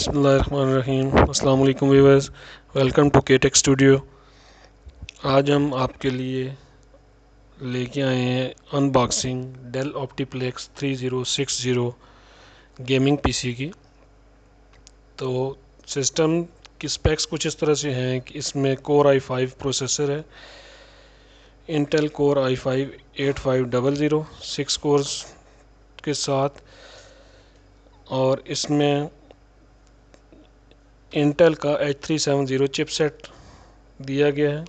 बिस्मिल्लाहिर्रहमानिर्रहीम। अस्सलाम वालेकुम व्यूअर्स, वेलकम टू केटेक स्टूडियो। आज हम आपके लिए लेके आए हैं अनबॉक्सिंग डेल ऑप्टीप्लेक्स 3060 गेमिंग पीसी की। तो सिस्टम की स्पेक्स कुछ इस तरह से हैं कि इसमें कोर i5 प्रोसेसर है, इंटेल कोर i5 8500 6 कोर्स के साथ, और इसमें इंटेल का H370 चिपसेट दिया गया है।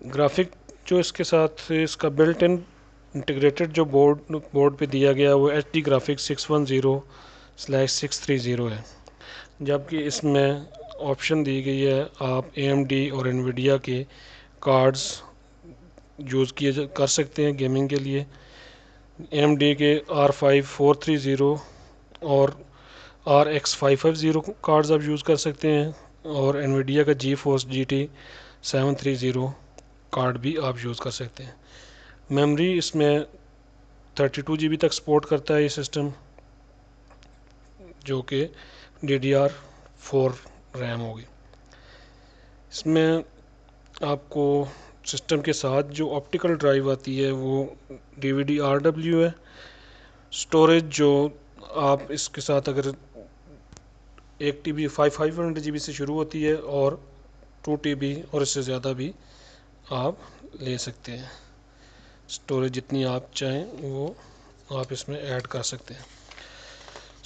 ग्राफिक जो इसके साथ इसका बिल्ट इन इंटीग्रेटेड जो बोर्ड पे दिया गया है वो HD ग्राफिक्स 610/630 है, जबकि इसमें ऑप्शन दी गई है आप AMD और NVIDIA के कार्ड्स यूज़ कर सकते हैं गेमिंग के लिए। AMD के R5 430 और RX 550 कार्ड्स आप यूज़ कर सकते हैं, और NVIDIA का GeForce GT 730 कार्ड भी आप यूज़ कर सकते हैं। मेमोरी इसमें 32 GB तक सपोर्ट करता है ये सिस्टम, जो कि DDR4 रैम होगी। इसमें आपको सिस्टम के साथ जो ऑप्टिकल ड्राइव आती है वो DVD-RW है। स्टोरेज जो आप इसके साथ अगर 1 TB 500 GB से शुरू होती है, और 2 TB और इससे ज़्यादा भी आप ले सकते हैं। स्टोरेज जितनी आप चाहें वो आप इसमें ऐड कर सकते हैं।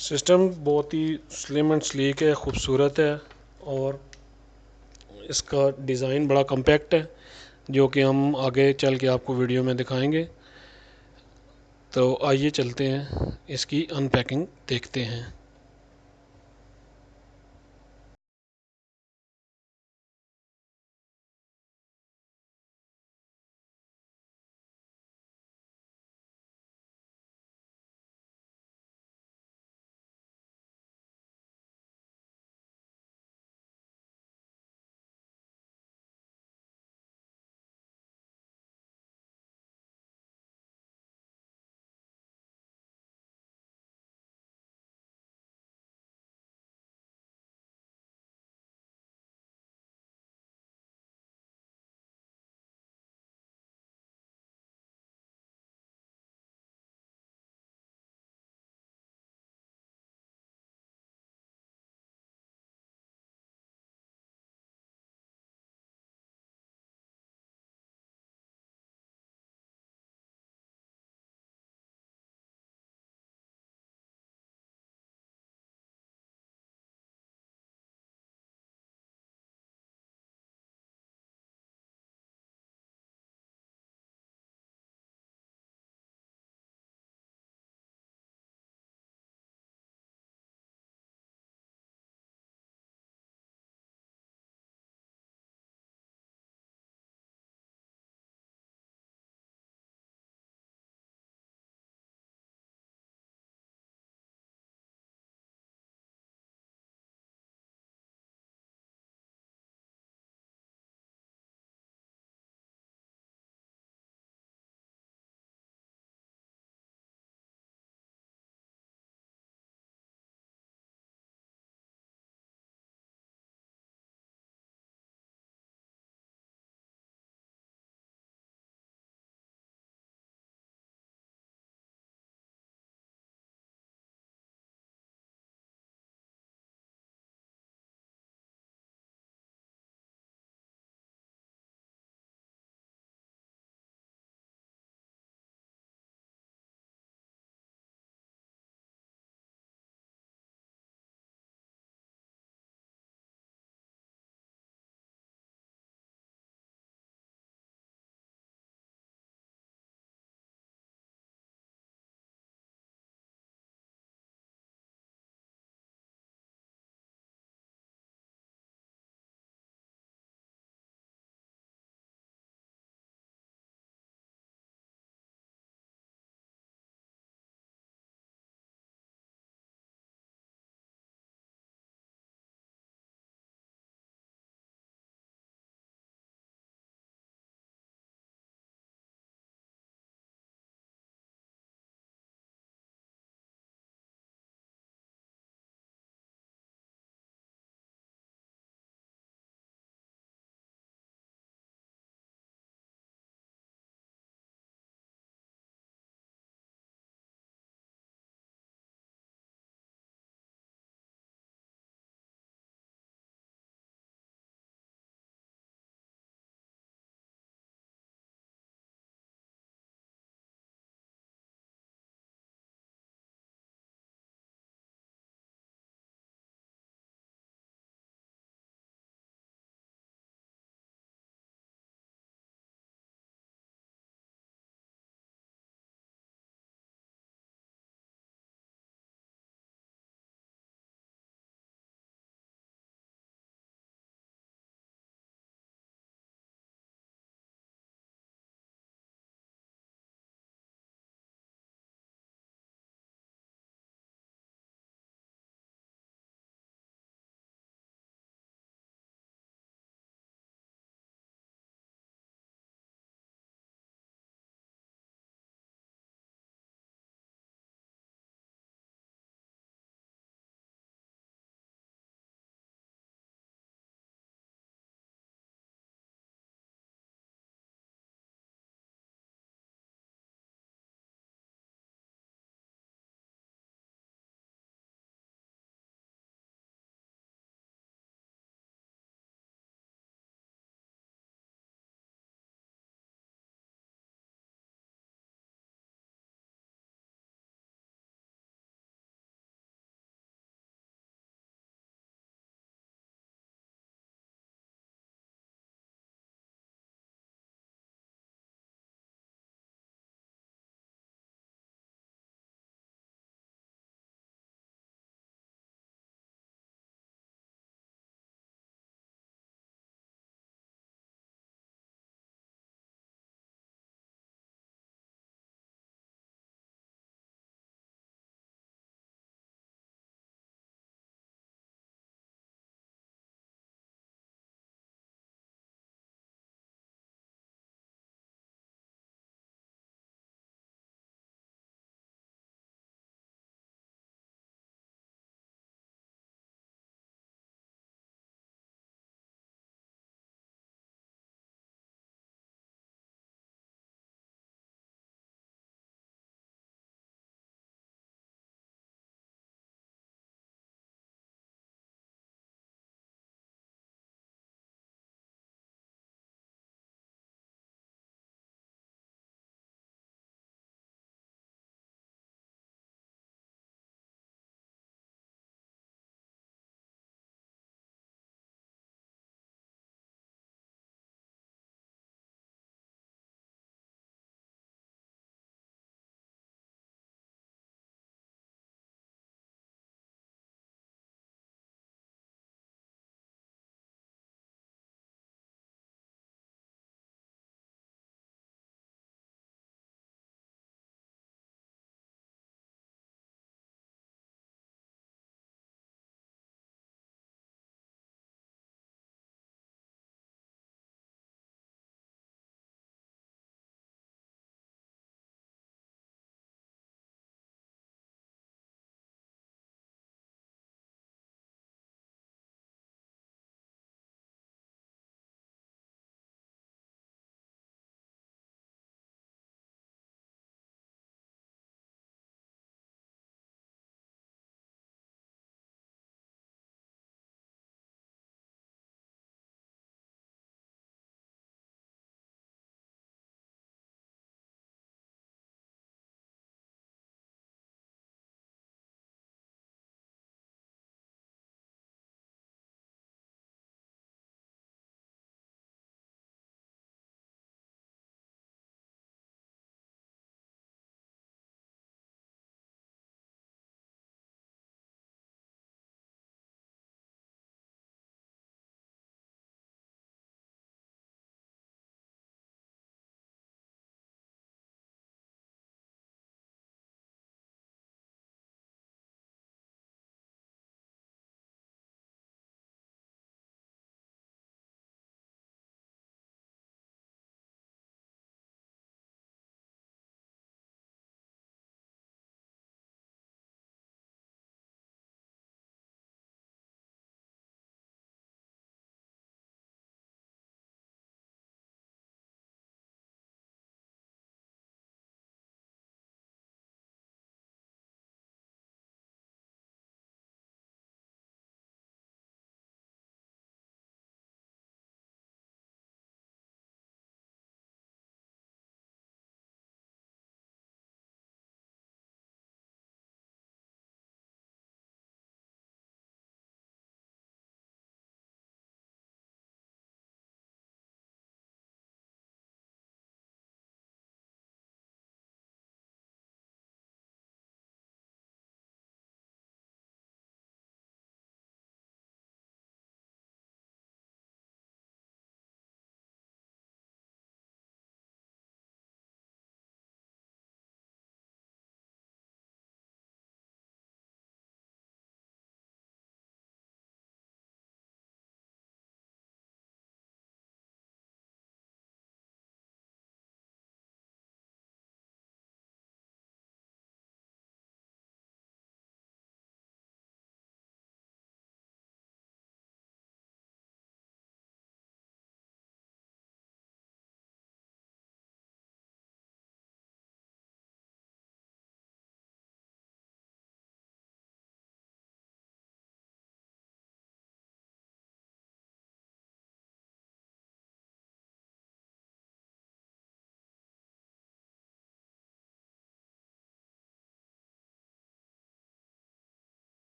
सिस्टम बहुत ही स्लिम एंड स्लीक है, खूबसूरत है, और इसका डिज़ाइन बड़ा कम्पैक्ट है, जो कि हम आगे चल के आपको वीडियो में दिखाएंगे। तो आइए चलते हैं इसकी अनपैकिंग देखते हैं।